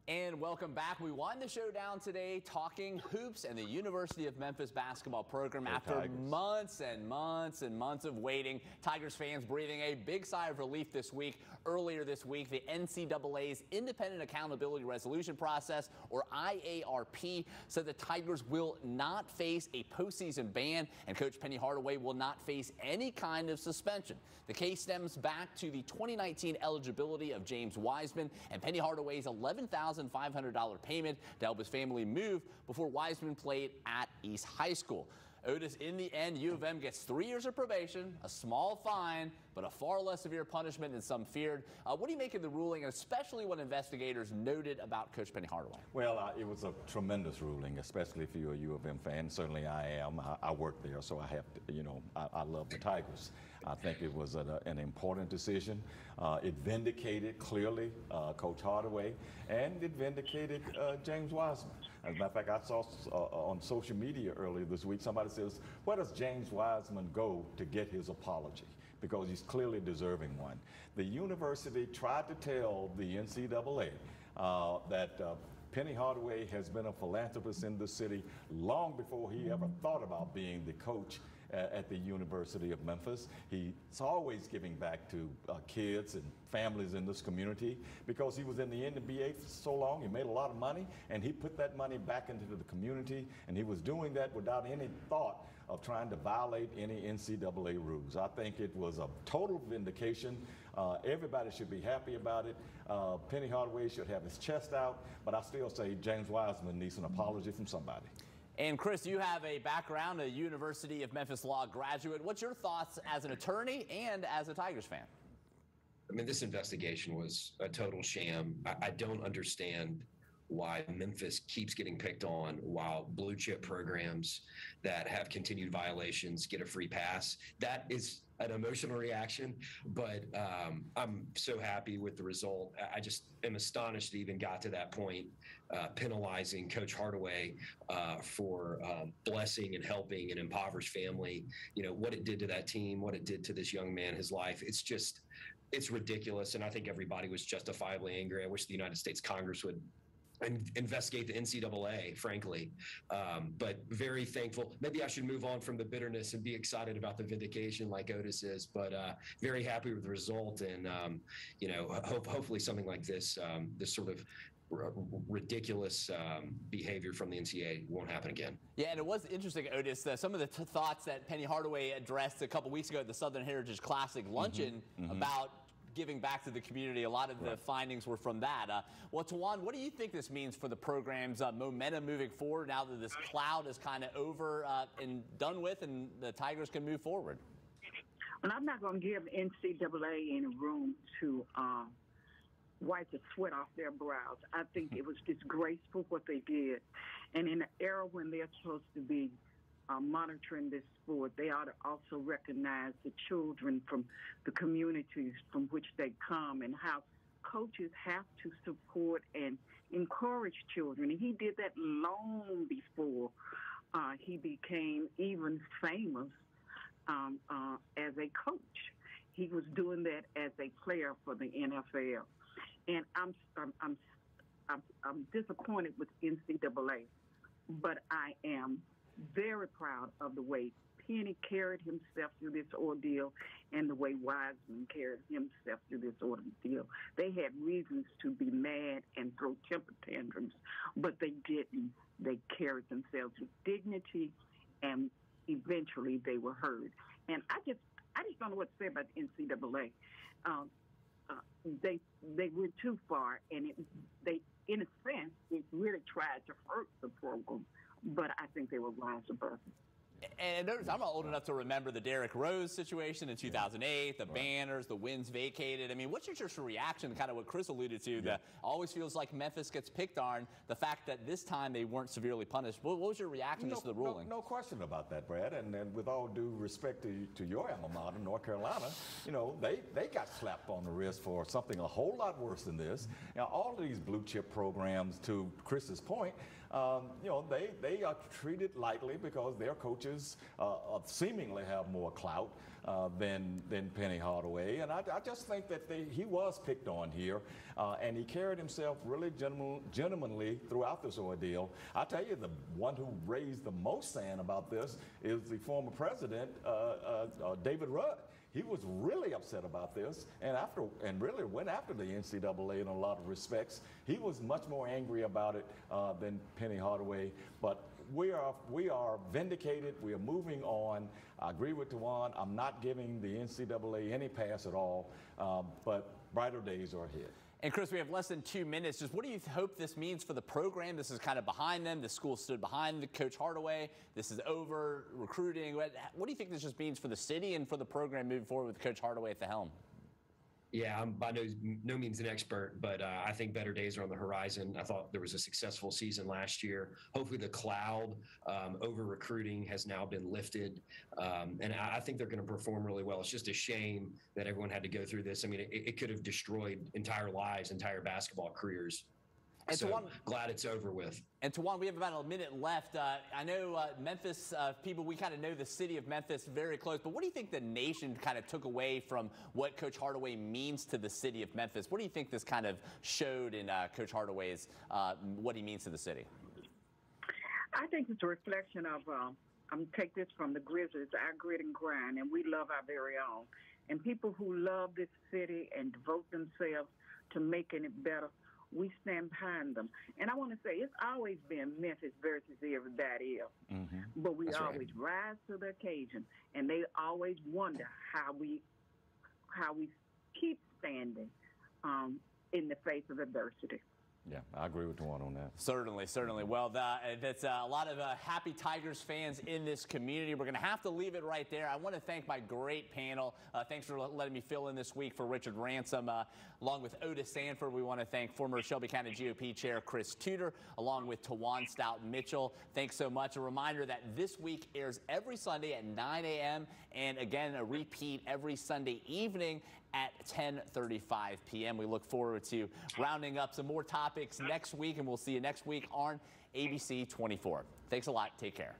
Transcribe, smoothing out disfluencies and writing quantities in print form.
And welcome back. We wind the show down today talking hoops and the University of Memphis basketball program. After months and months and months of waiting, Tigers fans breathing a big sigh of relief this week. Earlier this week, the NCAA's Independent Accountability Resolution Process, or IARP, said the Tigers will not face a postseason ban and Coach Penny Hardaway will not face any kind of suspension. The case stems back to the 2019 eligibility of James Wiseman and Penny Hardaway's $11,500 payment to help his family move before Wiseman played at East High School. Otis, in the end, U of M gets 3 years of probation, a small fine, but a far less severe punishment than some feared. What do you make of the ruling, and especially what investigators noted about Coach Penny Hardaway? Well, it was a tremendous ruling, especially if you're a U of M fan. Certainly I am. I work there, so I have to, I love the Tigers. I think it was an important decision. It vindicated clearly Coach Hardaway, and it vindicated James Wiseman. As a matter of fact, I saw on social media earlier this week, somebody says, where does James Wiseman go to get his apology? Because he's clearly deserving one. The university tried to tell the NCAA that Penny Hardaway has been a philanthropist in the city long before he ever thought about being the coach at the University of Memphis. He's always giving back to kids and families in this community because he was in the NBA for so long. He made a lot of money, and he put that money back into the community, and he was doing that without any thought of trying to violate any NCAA rules. I think it was a total vindication. Everybody should be happy about it. Penny Hardaway should have his chest out, but I still say James Wiseman needs an apology from somebody. And Chris, you have a background, a University of Memphis law graduate. What's your thoughts as an attorney and as a Tigers fan? I mean, this investigation was a total sham. I don't understand why Memphis keeps getting picked on while blue chip programs that have continued violations get a free pass. That is an emotional reaction, but I'm so happy with the result. I just am astonished it even got to that point, penalizing Coach Hardaway for blessing and helping an impoverished family. You know, what it did to that team, what it did to this young man, his life. It's ridiculous, and I think everybody was justifiably angry. I wish the United States Congress would investigate the NCAA, frankly, but very thankful. Maybe I should move on from the bitterness and be excited about the vindication like Otis is, but very happy with the result, and hopefully something like this, this sort of ridiculous behavior from the NCAA won't happen again. Yeah, and it was interesting, Otis, some of the thoughts that Penny Hardaway addressed a couple weeks ago at the Southern Heritage Classic luncheon about giving back to the community. A lot of the findings were from that. Well, Tawan, what do you think this means for the program's momentum moving forward now that this cloud is kind of over and done with and the Tigers can move forward? Well, I'm not going to give NCAA any room to wipe the sweat off their brows. I think it was disgraceful what they did. And in an era when they're supposed to be monitoring this sport, they ought to also recognize the children from the communities from which they come and how coaches have to support and encourage children. And he did that long before he became even famous as a coach. He was doing that as a player for the NFL. And I'm disappointed with NCAA, but I am very proud of the way Penny carried himself through this ordeal and the way Wiseman carried himself through this ordeal. They had reasons to be mad and throw temper tantrums, but they didn't. They carried themselves with dignity, and eventually they were heard. And I just don't know what to say about the NCAA. They went too far, and they, in a sense, it really tried to hurt the program. But I think they will rise above it. And notice, I'm not old enough to remember the Derrick Rose situation in 2008, the banners, the wins vacated. I mean, what's your reaction to kind of what Chris alluded to? That always feels like Memphis gets picked on. The fact that this time they weren't severely punished. What was your reaction to the ruling? No question about that, Brad. And with all due respect to your alma mater, North Carolina, they got slapped on the wrist for something a whole lot worse than this. Now, all of these blue chip programs, to Chris's point, they are treated lightly because their coaches coaches seemingly have more clout than Penny Hardaway, and I just think that he was picked on here, and he carried himself really gentlemanly throughout this ordeal. I tell you, the one who raised the most sand about this is the former president, David Rudd. He was really upset about this, and really went after the NCAA in a lot of respects. He was much more angry about it than Penny Hardaway. But we are vindicated. We are moving on. I agree with Tawan. I'm not giving the NCAA any pass at all. But brighter days are ahead. And Chris, we have less than 2 minutes. Just what do you hope this means for the program? This is kind of behind them. The school stood behind Coach Hardaway. This is over recruiting. What do you think this just means for the city and for the program moving forward with Coach Hardaway at the helm? Yeah, I'm by no means an expert, but I think better days are on the horizon. I thought there was a successful season last year. Hopefully the cloud over recruiting has now been lifted, and I think they're going to perform really well. It's just a shame that everyone had to go through this. I mean, it could have destroyed entire lives, entire basketball careers. And so glad it's over with. And Tawan, we have about a minute left. I know Memphis people, we kind of know the city of Memphis very close, but what do you think the nation kind of took away from what Coach Hardaway means to the city of Memphis? What do you think this kind of showed in Coach Hardaway's, what he means to the city? I think it's a reflection of, I'm going to take this from the Grizzlies, our grit and grind, and we love our very own. And people who love this city and devote themselves to making it better, we stand behind them. And I want to say it's always been Memphis versus everybody else. Mm-hmm. But we always rise to the occasion, and they always wonder how we keep standing in the face of adversity. Yeah, I agree with Tuan on that. Certainly, certainly. Well, that's a lot of happy Tigers fans in this community. We're going to have to leave it right there. I want to thank my great panel. Thanks for letting me fill in this week for Richard Ransom. Along with Otis Sanford, we want to thank former Shelby County GOP Chair Chris Tutor, along with Tawan Stout-Mitchell. Thanks so much. A reminder that this week airs every Sunday at 9 a.m. and again, a repeat every Sunday evening at 10:35 p.m. We look forward to rounding up some more topics next week, and we'll see you next week on ABC 24. Thanks a lot. Take care.